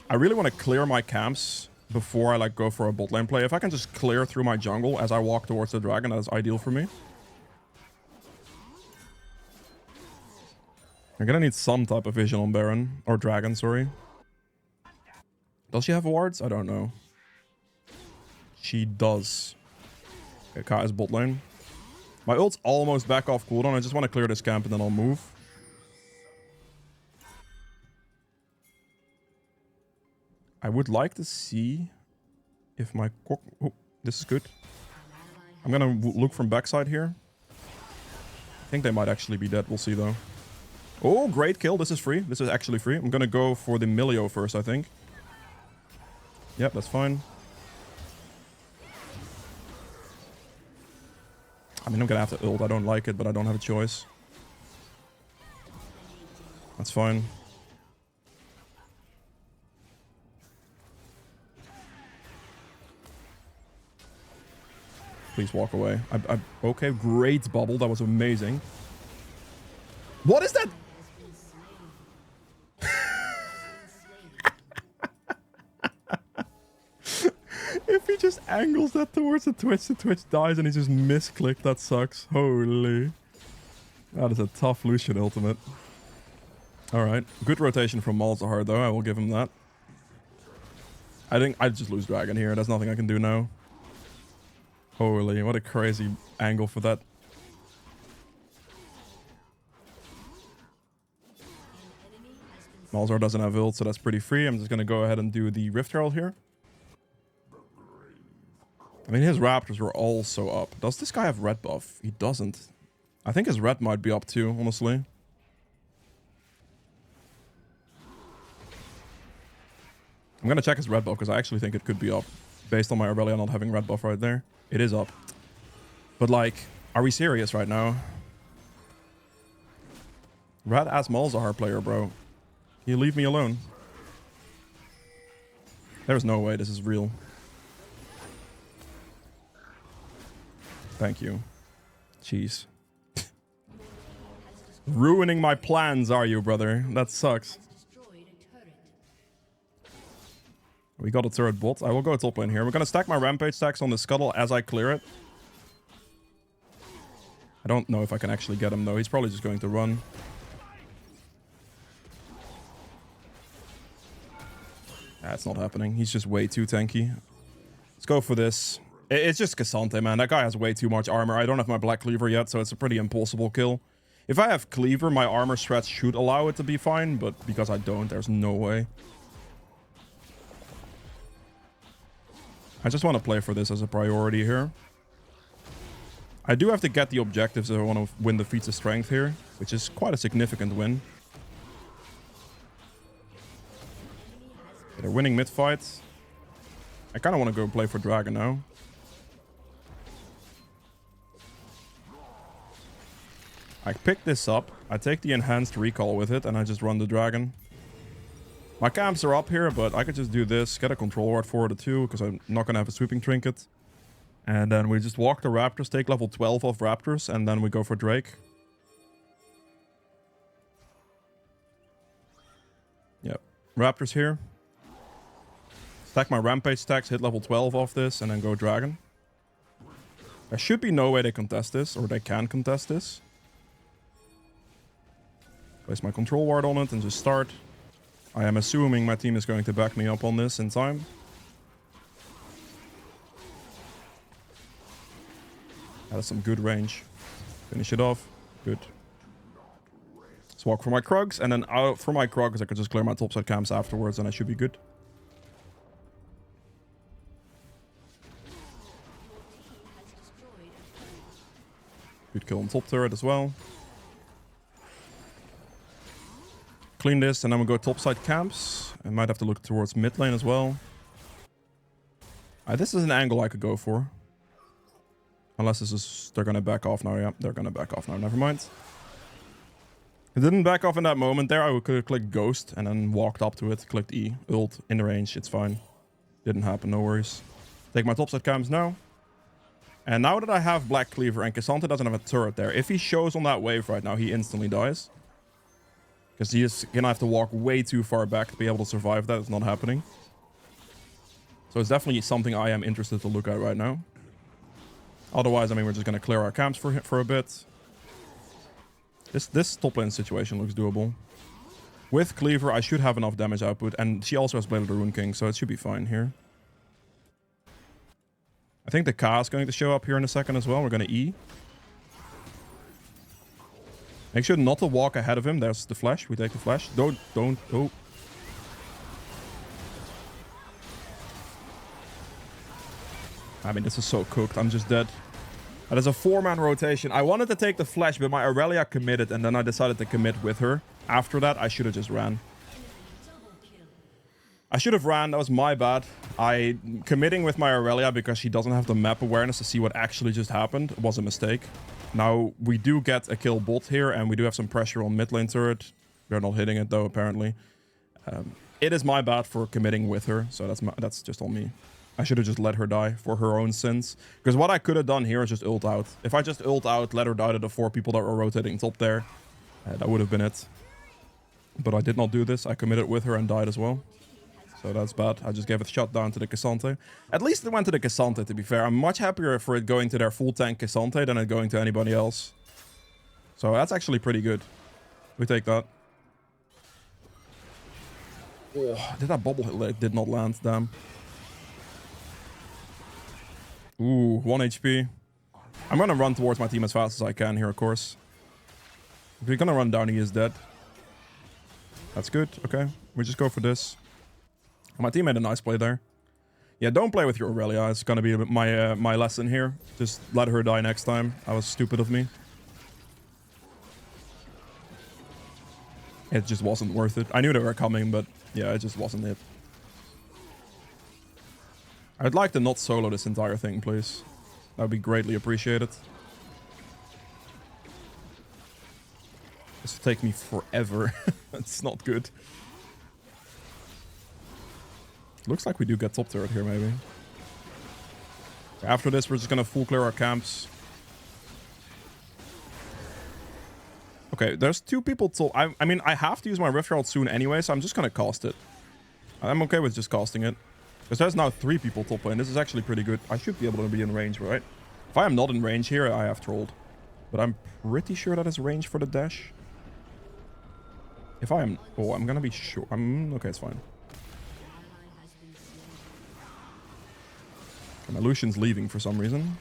I really want to clear my camps before I like go for a bot lane play. If I can just clear through my jungle as I walk towards the dragon, that is ideal for me. I'm gonna need some type of vision on Baron. Or dragon, sorry. Does she have wards? I don't know. She does. Okay, Kai is bot lane. My ult's almost back off cooldown. I just want to clear this camp and then I'll move. I would like to see if my... Oh, this is good. I'm gonna look from backside here. I think they might actually be dead. We'll see, though. Oh, great kill. This is free. This is actually free. I'm gonna go for the Milio first, I think. Yep, that's fine. I mean, I'm gonna have to ult. I don't like it, but I don't have a choice. That's fine. Please walk away. Okay, great bubble. That was amazing. What is that? If he just angles that towards the Twitch dies and he just misclicked. That sucks. Holy. That is a tough Lucian ultimate. Alright. Good rotation from Malzahar, though. I will give him that. I think I just lose dragon here. There's nothing I can do now. Holy, what a crazy angle for that. Malzahar doesn't have ult, so that's pretty free. I'm just going to go ahead and do the Rift Herald here. I mean, his raptors were also up. Does this guy have red buff? He doesn't. I think his red might be up too, honestly. I'm going to check his red buff because I actually think it could be up. Based on my Aurelia not having red buff right there. It is up. But like, are we serious right now? Red ass Malzahar player, bro. Can you leave me alone? There's no way this is real. Thank you. Jeez. Ruining my plans, are you, brother? That sucks. We got a turret bot. I will go top lane here. We're gonna stack my rampage stacks on the scuttle as I clear it. I don't know if I can actually get him though. He's probably just going to run. That's not happening. He's just way too tanky. Let's go for this. It's just Cassante, man. That guy has way too much armor. I don't have my Black Cleaver yet, so it's a pretty impossible kill. If I have Cleaver, my armor strats should allow it to be fine, but because I don't, there's no way. I just want to play for this as a priority here. I do have to get the objectives if I want to win the feats of strength here, which is quite a significant win. They're winning mid fight. I kind of want to go play for dragon now. I pick this up, I take the enhanced recall with it, and I just run the dragon. My camps are up here, but I could just do this, get a control ward for the 2, because I'm not going to have a sweeping trinket. And then we just walk the raptors, take level 12 off raptors, and then we go for Drake. Yep. Raptors here. Stack my rampage stacks, hit level 12 off this, and then go dragon. There should be no way they contest this, or they can contest this. Place my control ward on it and just start. I am assuming my team is going to back me up on this in time. That is some good range. Finish it off. Good. Let's walk for my Krugs, and then out for my Krugs, I could just clear my topside camps afterwards, and I should be good. Good kill on top turret as well. Clean this, and then we'll go topside camps. I might have to look towards mid lane as well. This is an angle I could go for. Unless this is... They're gonna back off now. Yeah, they're gonna back off now. Never mind. It didn't back off in that moment there. I could have clicked Ghost and then walked up to it. Clicked E. Ult. In the range. It's fine. Didn't happen. No worries. Take my topside camps now. And now that I have Black Cleaver and Cassandra doesn't have a turret there, if he shows on that wave right now, he instantly dies. Because he is gonna have to walk way too far back to be able to survive that. It's not happening. So it's definitely something I am interested to look at right now. Otherwise, I mean, we're just gonna clear our camps for a bit. This top lane situation looks doable. With Cleaver, I should have enough damage output, and she also has Blade of the Rune King, so it should be fine here. I think the Ka is going to show up here in a second as well. We're gonna E. Make sure not to walk ahead of him. There's the flash. We take the flash. Don't. Oh. I mean, this is so cooked. I'm just dead. That is a 4-man rotation. I wanted to take the flash, but my Aurelia committed, and then I decided to commit with her. After that, I should have just ran. I should have ran. That was my bad. Committing with my Aurelia because she doesn't have the map awareness to see what actually just happened was a mistake. Now, we do get a kill bot here, and we do have some pressure on mid lane turret. We're not hitting it, though, apparently. It is my bad for committing with her, so that's just on me. I should have just let her die for her own sins. Because what I could have done here is just ult out. If I just ult out, let her die to the 4 people that were rotating top there, that would have been it. But I did not do this. I committed with her and died as well. So that's bad. I just gave it shutdown to the Cassandra. At least it went to the Cassandra, to be fair. I'm much happier for it going to their full tank Cassandra than it going to anybody else. So that's actually pretty good. We take that. Oh, did that bubble hit? It did not land. Damn. Ooh, 1 HP. I'm gonna run towards my team as fast as I can here, of course. If we're gonna run down, he is dead. That's good. Okay. We just go for this. My team made a nice play there. Yeah, don't play with your Aurelia. It's gonna be my lesson here. Just let her die next time. That was stupid of me. It just wasn't worth it. I knew they were coming, but yeah, it just wasn't it. I'd like to not solo this entire thing, please. That would be greatly appreciated. This will take me forever. It's not good. Looks like we do get top turret here, maybe. After this, we're just gonna full clear our camps. Okay, there's 2 people top. I mean, I have to use my Rift Herald soon anyway, so I'm just gonna cast it. I'm okay with just casting it. Because there's now 3 people top lane. This is actually pretty good. I should be able to be in range, right? If I am not in range here, I have trolled. But I'm pretty sure that is range for the dash. If I am... Oh, I'm gonna be sure. Okay, it's fine. Okay, my Lucian's leaving for some reason.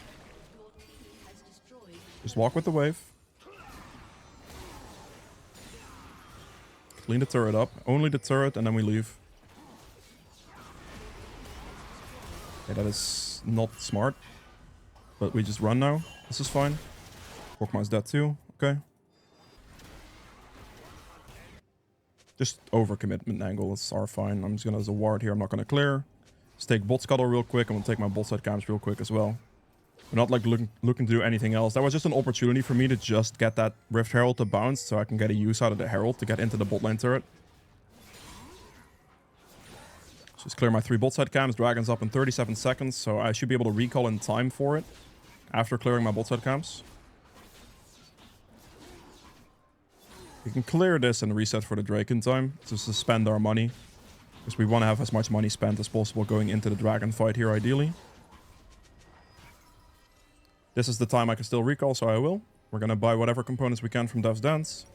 Just walk with the wave. Clean the turret up. Only the turret, and then we leave. Okay, that is not smart. But we just run now. This is fine. Korkmai's dead too. Okay. Just overcommitment angles are fine. I'm just gonna, as a ward here, I'm not gonna clear. Let's take bot scuttle real quick, and we'll take my bot side camps real quick as well. We're not like looking to do anything else. That was just an opportunity for me to just get that Rift Herald to bounce, so I can get a use out of the Herald to get into the bot lane turret. Just clear my 3 bot side camps. Dragon's up in 37 seconds, so I should be able to recall in time for it after clearing my bot side camps. We can clear this and reset for the Drake in time to suspend our money. Because we want to have as much money spent as possible going into the dragon fight here, ideally. This is the time I can still recall, so I will. We're going to buy whatever components we can from Dev's Dance.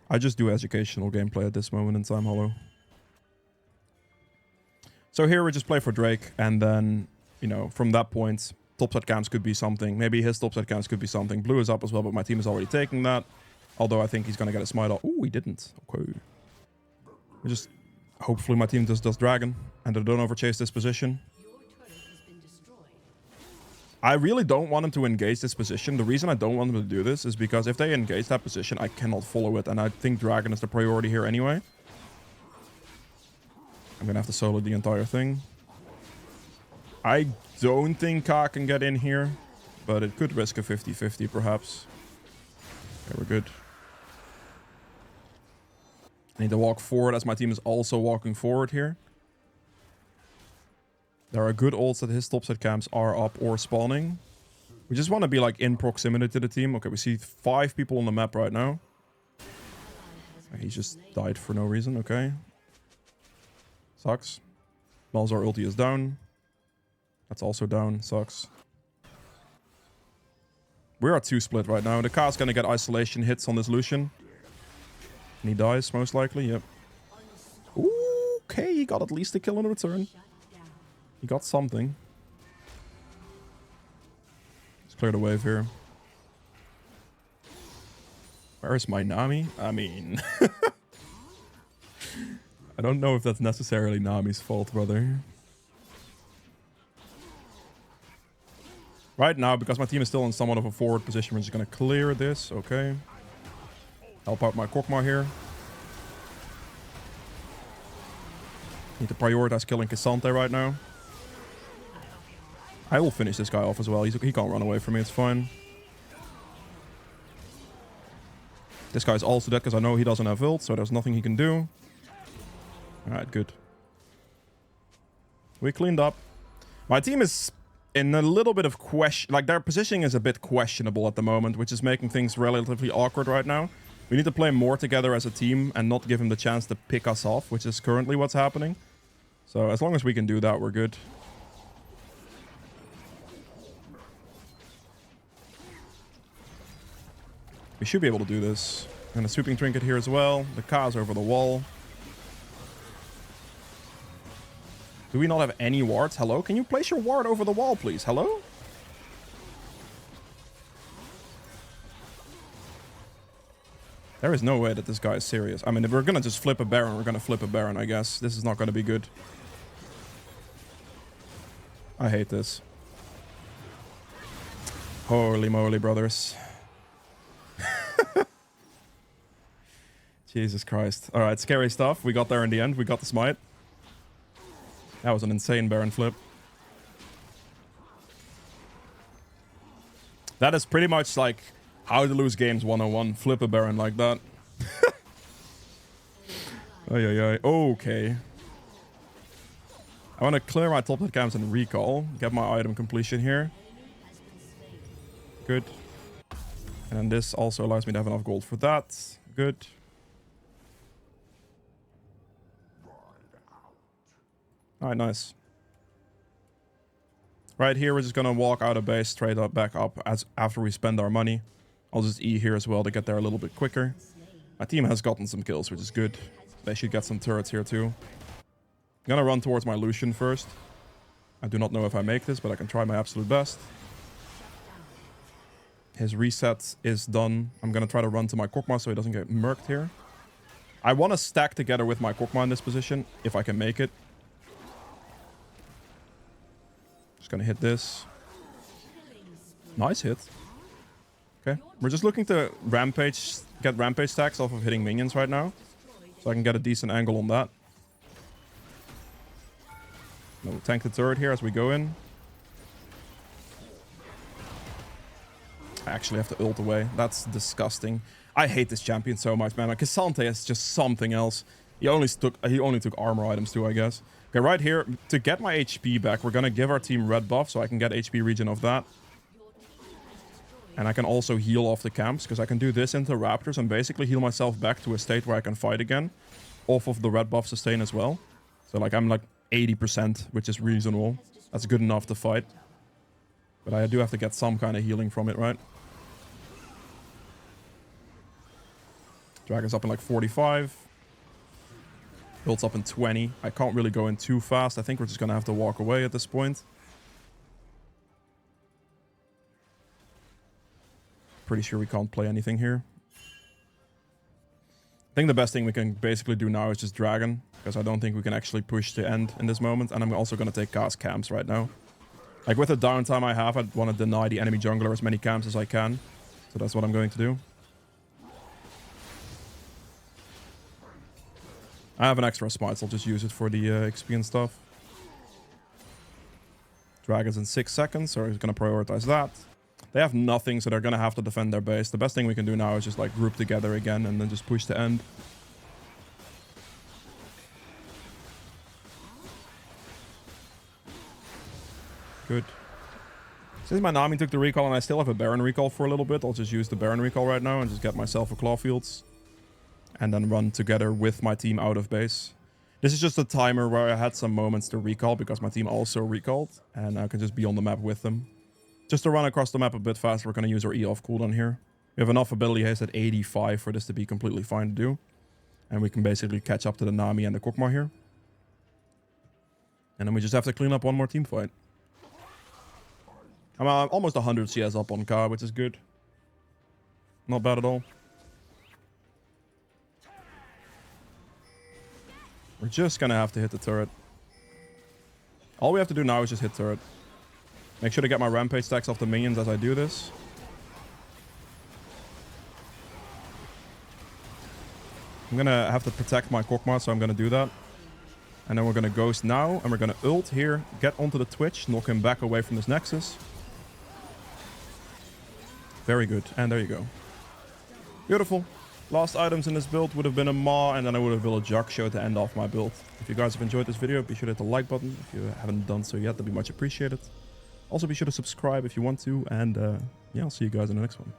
I just do educational gameplay at this moment in time, Hollow. So here we just play for Drake, and then, you know, from that point, topside camps could be something. Maybe his topside camps could be something. Blue is up as well, but my team is already taking that. Although I think he's going to get a smite off. Oh, he didn't. Okay. We just... Hopefully my team just does dragon, and they don't overchase this position. I really don't want them to engage this position. The reason I don't want them to do this is because if they engage that position, I cannot follow it. And I think dragon is the priority here anyway. I'm going to have to solo the entire thing. I don't think Ka can get in here, but it could risk a 50-50 perhaps. Okay, we're good. I need to walk forward as my team is also walking forward here. There are good ults that his topside camps are up or spawning. We just want to be like in proximity to the team. Okay, we see 5 people on the map right now. He just died for no reason. Okay. Sucks. Malzar ulti is down. That's also down. Sucks. We are 2 split right now. The Ka's gonna get isolation hits on this Lucian. And he dies, most likely. Yep. Ooh, okay, he got at least a kill in return. He got something. Let's clear the wave here. Where is my Nami? I mean... I don't know if that's necessarily Nami's fault, brother. Right now, because my team is still in somewhat of a forward position, we're just going to clear this. Okay. Help out my Kokma here. Need to prioritize killing Cassante right now. I will finish this guy off as well. He can't run away from me. It's fine. This guy's also dead because I know he doesn't have ult, so there's nothing he can do. Alright, good. We cleaned up. My team is in a little bit of question... Like, their positioning is a bit questionable at the moment, which is making things relatively awkward right now. We need to play more together as a team and not give him the chance to pick us off, which is currently what's happening. So, as long as we can do that, we're good. We should be able to do this. And a sweeping trinket here as well. The Ka's over the wall. Do we not have any wards? Hello? Can you place your ward over the wall, please? Hello? There is no way that this guy is serious. I mean, if we're gonna just flip a Baron, we're gonna flip a Baron, I guess. This is not gonna be good. I hate this. Holy moly, brothers. Jesus Christ. Alright, scary stuff. We got there in the end. We got the smite. That was an insane Baron flip. That is pretty much like how to lose games 101. Flip a Baron like that. Okay. I want to clear my top hit camps and recall. Get my item completion here. Good. And then this also allows me to have enough gold for that. Good. Alright, nice. Right here, we're just gonna walk out of base straight up, back up as after we spend our money. I'll just E here as well to get there a little bit quicker. My team has gotten some kills, which is good. They should get some turrets here too. I'm gonna run towards my Lucian first. I do not know if I make this, but I can try my absolute best. His reset is done. I'm gonna try to run to my Kokma so he doesn't get murked here. I want to stack together with my Kokma in this position, if I can make it. Just gonna hit this. Nice hit. Okay, we're just looking to rampage, get rampage stacks off of hitting minions right now. So I can get a decent angle on that. We'll tank the turret here as we go in. I actually have to ult away. That's disgusting. I hate this champion so much, man. Like, Cassante is just something else. He only took armor items too, I guess. Okay, right here, to get my HP back, we're gonna give our team red buff so I can get HP regen off that. And I can also heal off the camps, because I can do this into Raptors and basically heal myself back to a state where I can fight again. Off of the red buff sustain as well. So like I'm like 80%, which is reasonable. That's good enough to fight. But I do have to get some kind of healing from it, right? Dragon's up in like 45. Builds up in 20. I can't really go in too fast. I think we're just going to have to walk away at this point. Pretty sure we can't play anything here. I think the best thing we can basically do now is just Dragon, because I don't think we can actually push the end in this moment. And I'm also going to take cast camps right now. Like with the downtime I have, I want to deny the enemy jungler as many camps as I can. So that's what I'm going to do. I have an extra smite, so I'll just use it for the XP and stuff. Dragon's in 6 seconds, so we're going to prioritize that. They have nothing, so they're going to have to defend their base. The best thing we can do now is just like group together again and then just push the end. Good. Since my Nami took the recall and I still have a Baron recall for a little bit, I'll just use the Baron recall right now and just get myself a Clawfields. And then run together with my team out of base. This is just a timer where I had some moments to recall because my team also recalled. And I can just be on the map with them. Just to run across the map a bit faster, we're going to use our E off cooldown here. We have enough ability haste at 85 for this to be completely fine to do. And we can basically catch up to the Nami and the Kokmar here. And then we just have to clean up one more team fight. I'm almost 100 CS up on Ka, which is good. Not bad at all. We're just going to have to hit the turret. All we have to do now is just hit turret. Make sure to get my rampage stacks off the minions as I do this. I'm going to have to protect my Kokmar, so I'm going to do that. And then we're going to Ghost now, and we're going to ult here, get onto the Twitch, knock him back away from this Nexus. Very good. And there you go. Beautiful. Last items in this build would have been a Maw, and then I would have built a Jug Show to end off my build. If you guys have enjoyed this video, be sure to hit the like button. If you haven't done so yet, that'd be much appreciated. Also, be sure to subscribe if you want to, and yeah, I'll see you guys in the next one.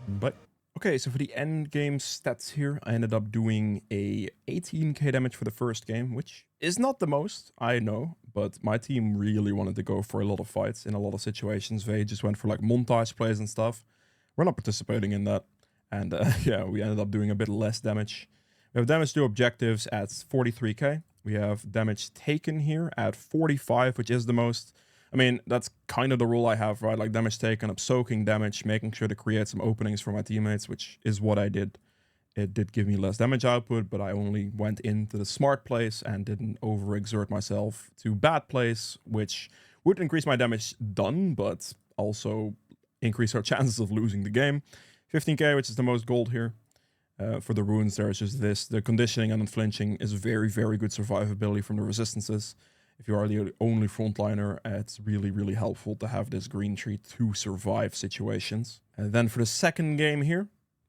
Bye. Okay, so for the end game stats here, I ended up doing a 18k damage for the first game, which is not the most, I know, but my team really wanted to go for a lot of fights in a lot of situations. They just went for like montage plays and stuff. We're not participating in that. And yeah, we ended up doing a bit less damage. We have damage to objectives at 43k. We have damage taken here at 45, which is the most. I mean, that's kind of the rule I have, right? Like damage taken, I'm soaking damage, making sure to create some openings for my teammates, which is what I did. It did give me less damage output, but I only went into the smart place and didn't overexert myself to bad place, which would increase my damage done, but also increase our chances of losing the game. 15k, which is the most gold here. For the runes, there is just this. The conditioning and unflinching is very, very good survivability from the resistances. If you are the only frontliner, it's really, really helpful to have this green tree to survive situations. And then for the second game here,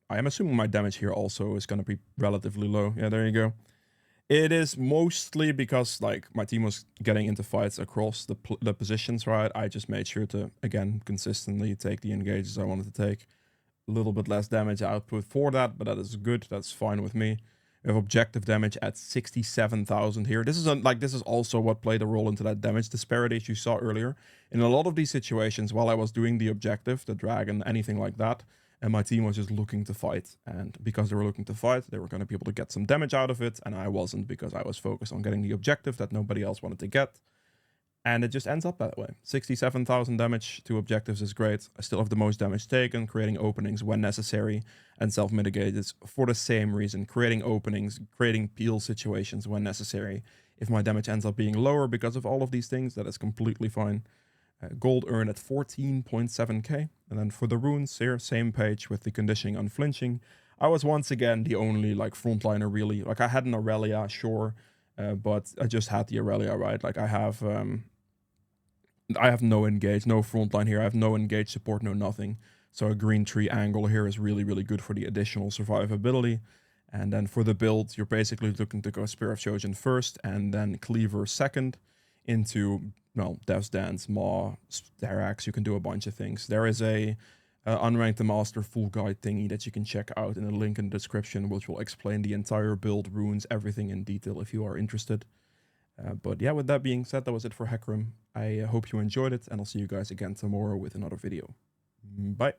I am assuming my damage here also is going to be relatively low. Yeah, there you go. It is mostly because like my team was getting into fights across the positions, right? I just made sure to, again, consistently take the engages I wanted to take. A little bit less damage output for that, but that is good. That's fine with me. We have objective damage at 67,000 here. This is also what played a role into that damage disparities you saw earlier. In a lot of these situations, while I was doing the objective, the dragon, anything like that, and my team was just looking to fight. And because they were looking to fight, they were going to be able to get some damage out of it, and I wasn't, because I was focused on getting the objective that nobody else wanted to get. And it just ends up that way. 67,000 damage to objectives is great. I still have the most damage taken, creating openings when necessary, and self-mitigated for the same reason. Creating openings, creating peel situations when necessary. If my damage ends up being lower because of all of these things, that is completely fine. Gold earned at 14.7k. And then for the runes here, same page with the conditioning unflinching. I was once again the only like frontliner really. Like I had an Aurelia, sure, but I just had the Aurelia, right? Like I have no engage, no frontline here. I have no engage support, no nothing. So a green tree angle here is really, really good for the additional survivability. And then for the build, you're basically looking to go Spear of Shojin first and then Cleaver second into, well, Death's Dance, Maw, Sterax. You can do a bunch of things. There is a Unranked the Master full guide thingy that you can check out in the link in the description, which will explain the entire build, runes, everything in detail if you are interested. But yeah, with that being said, that was it for Hecarim. I hope you enjoyed it, and I'll see you guys again tomorrow with another video. Bye.